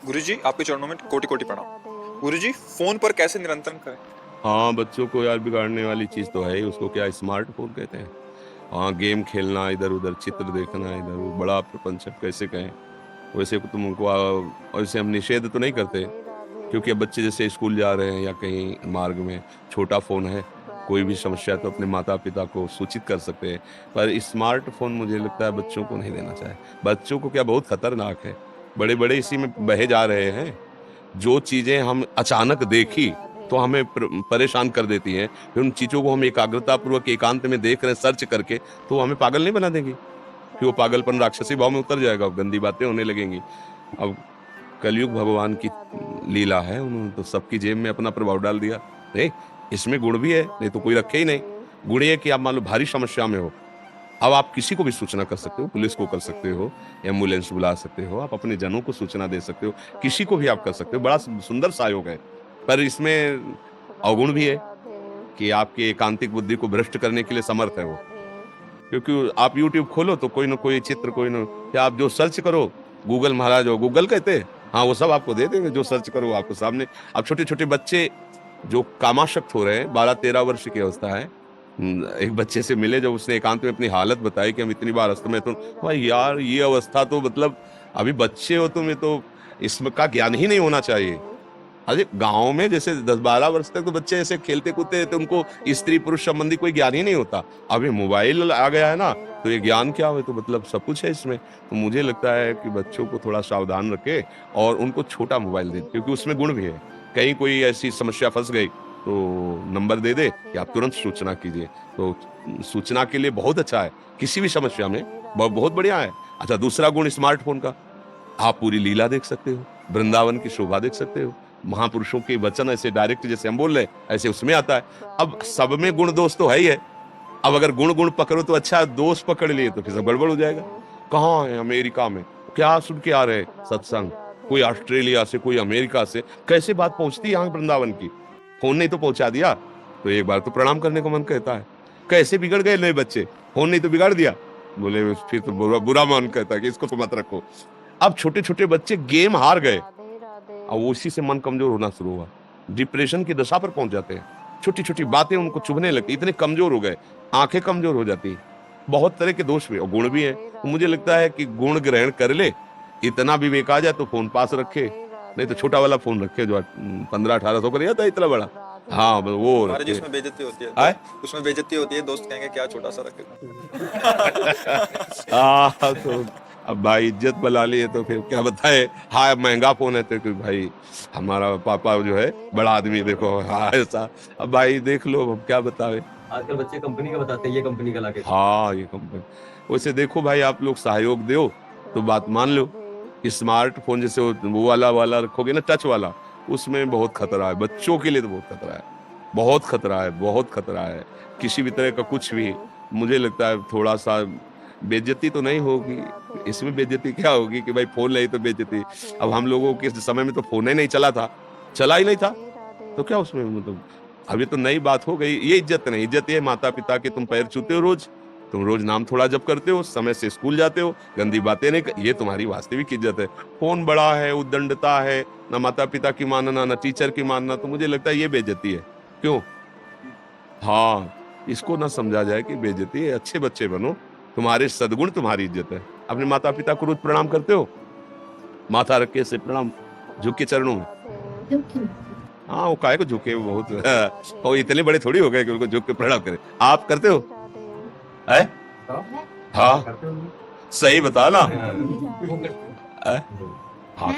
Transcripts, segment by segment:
गुरुजी आपके चरणों में कोटि कोटि प्रणाम। गुरुजी फोन पर कैसे निरंतर करें? हाँ, बच्चों को यार बिगाड़ने वाली चीज तो है ही। उसको क्या स्मार्टफोन कहते हैं? हाँ, गेम खेलना, इधर उधर चित्र देखना, इधर वो बड़ा प्रपंच है, कैसे कहें। वैसे तो तुमको वैसे हम निषेध तो नहीं करते, क्योंकि अब बच्चे जैसे स्कूल जा रहे हैं या कहीं मार्ग में, छोटा फोन है, कोई भी समस्या तो अपने माता पिता को सूचित कर सकते हैं। पर स्मार्टफोन मुझे लगता है बच्चों को नहीं देना चाहिए। बच्चों को क्या, बहुत खतरनाक है। बड़े बड़े इसी में बहे जा रहे हैं। जो चीजें हम अचानक देखी तो हमें परेशान कर देती हैं, फिर उन चीजों को हम एकाग्रता पूर्वक एकांत में देख रहे हैं सर्च करके, तो वो हमें पागल नहीं बना देंगी। फिर वो पागलपन राक्षसी भाव में उतर जाएगा, गंदी बातें होने लगेंगी। अब कलयुग भगवान की लीला है, उन्होंने तो सबकी जेब में अपना प्रभाव डाल दिया। नहीं, इसमें गुण भी है, नहीं तो कोई रखे ही नहीं। गुण ये कि आप मान लो भारी समस्या में हो, अब आप किसी को भी सूचना कर सकते हो, पुलिस को कर सकते हो, एम्बुलेंस बुला सकते हो, आप अपने जनों को सूचना दे सकते हो, किसी को भी आप कर सकते हो। बड़ा सुंदर सहयोग है। पर इसमें अवगुण भी है कि आपकी एकांतिक बुद्धि को भ्रष्ट करने के लिए समर्थ है वो। क्योंकि आप यूट्यूब खोलो तो कोई ना कोई चित्र, कोई ना, या आप जो सर्च करो, गूगल महाराज हो, गूगल कहते हैं, हाँ, वो सब आपको दे देंगे। जो सर्च करो आपको सामने। अब छोटे छोटे बच्चे जो कामाशक्त हो रहे हैं, 12-13 वर्ष की अवस्था है। एक बच्चे से मिले जब उसने एकांत में अपनी हालत बताई कि हम इतनी बार अस्त में, तो भाई यार ये अवस्था तो मतलब, अभी बच्चे हो तुम, ये तो इसमें का ज्ञान ही नहीं होना चाहिए। अरे गांव में जैसे 10-12 वर्ष तक तो बच्चे ऐसे खेलते कूदते हैं, तो उनको स्त्री पुरुष संबंधी कोई ज्ञान ही नहीं होता। अभी मोबाइल आ गया है ना, तो ये ज्ञान क्या हो, तो मतलब सब कुछ है इसमें। तो मुझे लगता है कि बच्चों को थोड़ा सावधान रखे और उनको छोटा मोबाइल दे, क्योंकि उसमें गुण भी है। कहीं कोई ऐसी समस्या फंस गई तो नंबर दे दे कि आप तुरंत सूचना कीजिए। तो सूचना के लिए बहुत अच्छा है, किसी भी समस्या में बहुत बढ़िया है। अच्छा, दूसरा गुण स्मार्टफोन का, आप पूरी लीला देख सकते हो, वृंदावन की शोभा देख सकते हो, महापुरुषों के वचन ऐसे डायरेक्ट जैसे हम बोल रहे हैं ऐसे उसमें आता है। अब सब में गुण दोष तो है ही है। अब अगर गुण गुण पकड़ो तो अच्छा, दोष पकड़ लिए तो फिर सब गड़बड़ हो जाएगा। कहाँ है, अमेरिका में क्या सुन के आ रहे सत्संग, कोई ऑस्ट्रेलिया से, कोई अमेरिका से, कैसे बात पहुंचती है यहाँ वृंदावन की। फोन नहीं तो पहुंचा दिया, तो एक बार तो प्रणाम करने को मन कहता है। कैसे बिगड़ गए नए बच्चे, फोन नहीं तो बिगाड़ दिया, बोले फिर तो बुरा बुरा मन कहता है कि इसको तो मत रखो। अब छोटे छोटे बच्चे गेम हार गए, और उसी से मन कमजोर होना शुरू हुआ, डिप्रेशन की दशा पर पहुंच जाते हैं। छोटी छोटी बातें उनको चुभने लगती, इतने कमजोर हो गए, आंखें कमजोर हो जाती। बहुत तरह के दोष भी और गुण भी हैं। तो मुझे लगता है कि गुण ग्रहण कर ले, इतना विवेक आ जाए तो फोन पास रखे, नहीं तो छोटा वाला फोन रखे जो 1500-1800 का नहीं आता इतना बड़ा। हाँ, वो महाराज जी रखे। उसमें बेइज्जती होती है आए? तो उसमें बेइज्जती होती है, दोस्त कहेंगे क्या छोटा सा रखेगा। हाँ, तो अब भाई इज्जत बना लिए तो फिर क्या बताए। हाँ, महंगा फोन है तो कि भाई हमारा पापा जो है बड़ा आदमी, देखो हाँ ऐसा। अब भाई देख लो, अब क्या बतावे। आजकल बच्चे कंपनी का बताते हैं, ये कंपनी का लाके। हाँ, ये कंपनी। वैसे देखो भाई, आप लोग सहयोग दो तो बात मान लो। स्मार्टफोन जैसे वो वाला वाला रखोगे ना, टच वाला, उसमें बहुत खतरा है। बच्चों के लिए तो बहुत खतरा है, बहुत खतरा है, बहुत खतरा है। किसी भी तरह का कुछ भी, मुझे लगता है थोड़ा सा बेइज्जती तो नहीं होगी इसमें। बेइज्जती क्या होगी कि भाई फोन नहीं तो बेइज्जती। अब हम लोगों के समय में तो फोन ही नहीं चला था, चला ही नहीं था, तो क्या उसमें मतलब। अभी तो नई बात हो गई। ये इज्जत नहीं, इज्जत ये माता पिता के तुम पैर छूते हो रोज, तुम रोज नाम थोड़ा जप करते हो, समय से स्कूल जाते हो, गंदी बातें नहीं ये तुम्हारी वास्तविक इज्जत है। फोन बड़ा है, उद्दंडता है, ना माता पिता की मानना, ना टीचर की मानना, तो मुझे लगता है ये बेइज्जती है। क्यों? हाँ, इसको ना समझा जाए कि बेइज्जती है। अच्छे बच्चे बनो, तुम्हारे सद्गुण तुम्हारी इज्जत है। अपने माता पिता को रोज प्रणाम करते हो, माथा रख के से प्रणाम, झुक के चरणों में। हाँ, वो काहे को झुके, वो बहुत वो इतने बड़े थोड़ी हो गए कि उनको झुक के प्रणाम करें। आप करते हो? है? हाँ, सही बता ना। है? हाँ,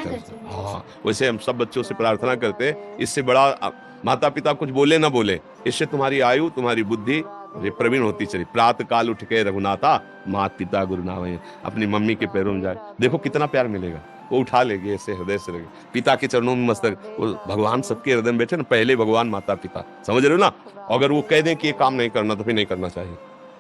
हाँ, वैसे हम सब बच्चों से प्रार्थना करते हैं, इससे बड़ा माता पिता कुछ बोले ना बोले, इससे तुम्हारी आयु, तुम्हारी बुद्धि ये प्रवीण होती चली। प्रातः काल उठ के रघुनाथा, माता पिता गुरु नावे, अपनी मम्मी के पैरों में जाए, देखो कितना प्यार मिलेगा। वो उठा लेगी ऐसे हृदय से लगे, पिता के चरणों में मस्तक। वो भगवान सबके हृदय में बैठे ना, पहले भगवान माता पिता, समझ रहे हो ना। अगर वो कह दें कि ये काम नहीं करना तो फिर नहीं करना चाहिए,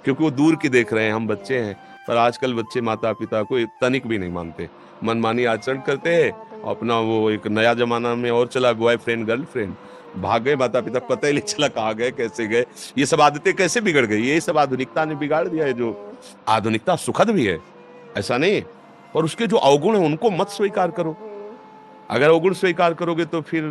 क्योंकि वो दूर की देख रहे हैं, हम बच्चे हैं। पर आजकल बच्चे माता पिता को तनिक भी नहीं मानते, मनमानी आचरण करते हैं। अपना वो एक नया जमाना में और चला, बॉयफ्रेंड गर्लफ्रेंड, भाग गए माता पिता, पता ही नहीं चला कहाँ गए कैसे गए। ये सब आदतें कैसे बिगड़ गई, ये सब आधुनिकता ने बिगाड़ दिया है। जो आधुनिकता सुखद भी है, ऐसा नहीं है, और उसके जो अवगुण है उनको मत स्वीकार करो। अगर अवगुण स्वीकार करोगे तो फिर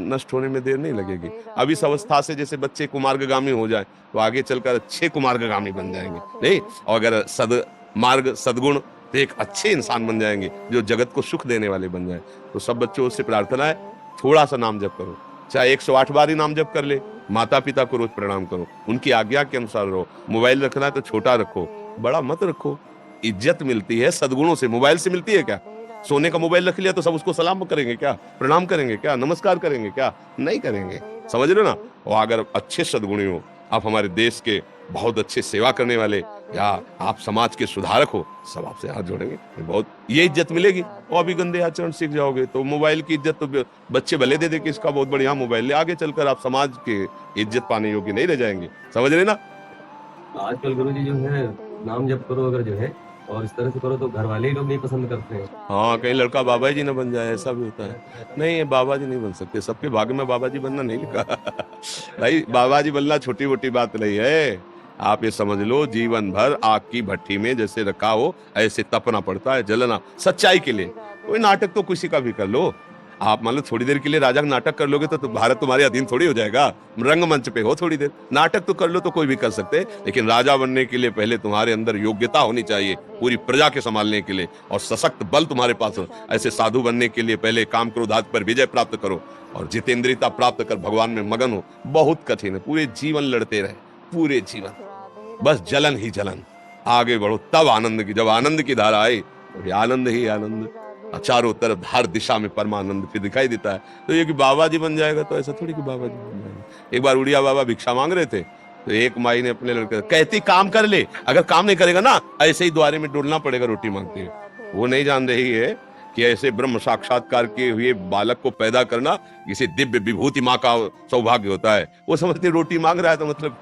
नष्ट होने में देर नहीं लगेगी। अब इस अवस्था से जैसे बच्चे कुमार्गगामी हो जाए तो आगे चलकर अच्छे कुमार्गगामी बन जाएंगे, नहीं? और अगर सदमार्ग सदगुण तो एक अच्छे इंसान बन जाएंगे जो जगत को सुख देने वाले बन जाए। तो सब बच्चों से प्रार्थना है, थोड़ा सा नाम जप करो, चाहे 108 बार ही नाम जप कर ले, माता पिता को रोज प्रणाम करो, उनकी आज्ञा के अनुसार रहो। मोबाइल रखना है तो छोटा रखो, बड़ा मत रखो। इज्जत मिलती है सदगुणों से, मोबाइल से मिलती है क्या? सोने का मोबाइल रख लिया तो सब उसको सलाम करेंगे क्या, प्रणाम करेंगे क्या, नमस्कार करेंगे क्या? नहीं करेंगे, समझ रहे हो ना? और अगर अच्छे सदगुणी हो, आप हमारे देश के बहुत अच्छे सेवा करने वाले, या आप समाज के सुधारक हो, सब आपसे हाथ जोड़ेंगे, बहुत ये इज्जत मिलेगी। और अभी गंदे आचरण सीख जाओगे तो मोबाइल की इज्जत तो बच्चे भले दे कि इसका बहुत बढ़िया मोबाइल ले, आगे चलकर आप समाज के इज्जत पाने योग्य नहीं रह जाएंगे, समझ रहे ना? आजकल गुरुजी जो है नाम जप करो अगर जो है और इस तरह से करो तो घर वाले ही लोग नहीं पसंद करते हैं। हाँ, कहीं लड़का बाबा जी न बन जाए, ऐसा भी होता है। नहीं, ये बाबा जी नहीं बन सकते, सबके भाग्य में बाबा जी बनना नहीं लिखा। भाई बाबा जी बनना छोटी मोटी बात नहीं है। आप ये समझ लो, जीवन भर आग की भट्टी में जैसे रखा हो ऐसे तपना पड़ता है, जलना सच्चाई के लिए। कोई नाटक तो किसी का भी कर लो, आप मान लो थोड़ी देर के लिए राजा का नाटक कर लोगे तो भारत तुम्हारे अधीन थोड़ी हो जाएगा। रंगमंच पे हो थोड़ी देर, नाटक तो कर लो तो कोई भी कर सकते, लेकिन राजा बनने के लिए पहले तुम्हारे अंदर योग्यता होनी चाहिए पूरी प्रजा के संभालने के लिए, और सशक्त बल तुम्हारे पास हो। ऐसे साधु बनने के लिए पहले काम क्रोध आदि पर विजय प्राप्त करो और जितेंद्रियता प्राप्त कर भगवान में मगन हो। बहुत कठिन है, पूरे जीवन लड़ते रहे, पूरे जीवन बस जलन ही जलन, आगे बढ़ो तब आनंद की, जब आनंद की धारा आई तो आनंद ही आनंद, चारों तरफ हर दिशा में परमानंद फिर दिखाई देता है। तो ये कि बाबा जी बन जाएगा तो ऐसा थोड़ी कि बाबा जी बन जाएगा। एक बार उड़िया बाबा भिक्षा मांग रहे थे तो एक माई ने अपने लड़के कहती काम कर ले, अगर काम नहीं करेगा ना ऐसे ही द्वारे में डोलना पड़ेगा रोटी मांगते हुए। वो नहीं जान रही है कि ऐसे ब्रह्म साक्षात्कार के हुए बालक को पैदा करना किसी दिव्य विभूति माँ का सौभाग्य होता है। वो समझते रोटी मांग रहा है तो मतलब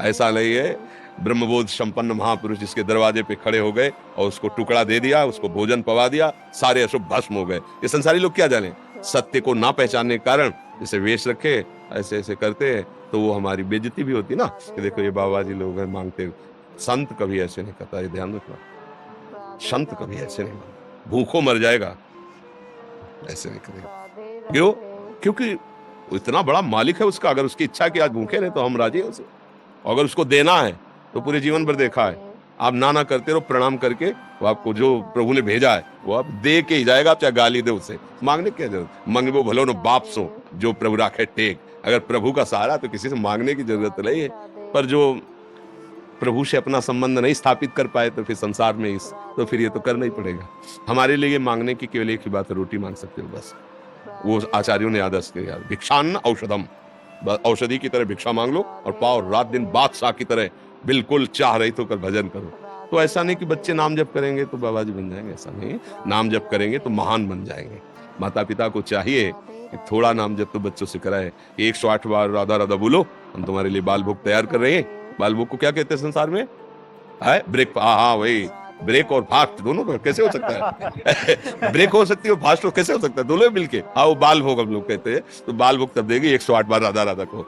ऐसा नहीं है। ब्रह्मबोध संपन्न महापुरुष जिसके दरवाजे पे खड़े हो गए और उसको टुकड़ा दे दिया, उसको भोजन पवा दिया, सारे अशुभ भस्म हो गए। ये संसारी लोग क्या जाने, सत्य को ना पहचानने के कारण जैसे वेश रखे ऐसे ऐसे करते हैं तो वो हमारी बेइज्जती भी होती ना कि देखो ये बाबा जी लोग हैं मांगते। संत कभी ऐसे नहीं करता, ये ध्यान रखना, संत कभी ऐसे नहीं मांगता, भूखों मर जाएगा ऐसे नहीं करेगा। क्यों? क्योंकि इतना बड़ा मालिक है उसका, अगर उसकी इच्छा की आज भूखे रहे तो हम राजी हैं उसे। अगर उसको देना है तो पूरे जीवन भर देखा है, आप ना करते रहो, प्रणाम करके वो आपको जो प्रभु ने भेजा है वो आप दे के ही जाएगा, आप चाहे गाली दे उसे, मांगने की क्या जरूरत। मंगबो भलो न बाप सो जो प्रभु राखे टेक। अगर प्रभु का सहारा तो किसी से मांगने की जरूरत नहीं है, पर जो प्रभु से अपना संबंध नहीं स्थापित कर पाए तो फिर संसार में इस तो फिर ये तो करना ही पड़ेगा। हमारे लिए मांगने की केवल एक ही बात है, रोटी मांग सकते हो बस। वो आचार्यों ने आदर्श किया, भिक्षान्न औषधम, औषधि की तरह भिक्षा मांग लो और पाओ, रात दिन बादशाह की तरह बिल्कुल चाह रही तो कर भजन करो। तो ऐसा नहीं कि बच्चे नाम जप करेंगे तो बाबा जी बन जाएंगे, ऐसा नहीं। नाम जप करेंगे तो महान बन जाएंगे। माता पिता को चाहिए कि थोड़ा नाम जप तो बच्चों से कराए। 108 बार राधा राधा बोलो, हम तुम्हारे लिए बाल भोग तैयार कर रहे हैं। बाल भोग को क्या कहते हैं संसार में? है ब्रेक, हाँ वही ब्रेक और फास्ट दोनों कैसे हो सकता है? ब्रेक हो सकती है, फास्ट कैसे हो सकता है? दोनों मिलके। हाँ वो बाल भोग हम लोग कहते हैं। तो बाल भोग तब देगी 108 बार राधा राधा को।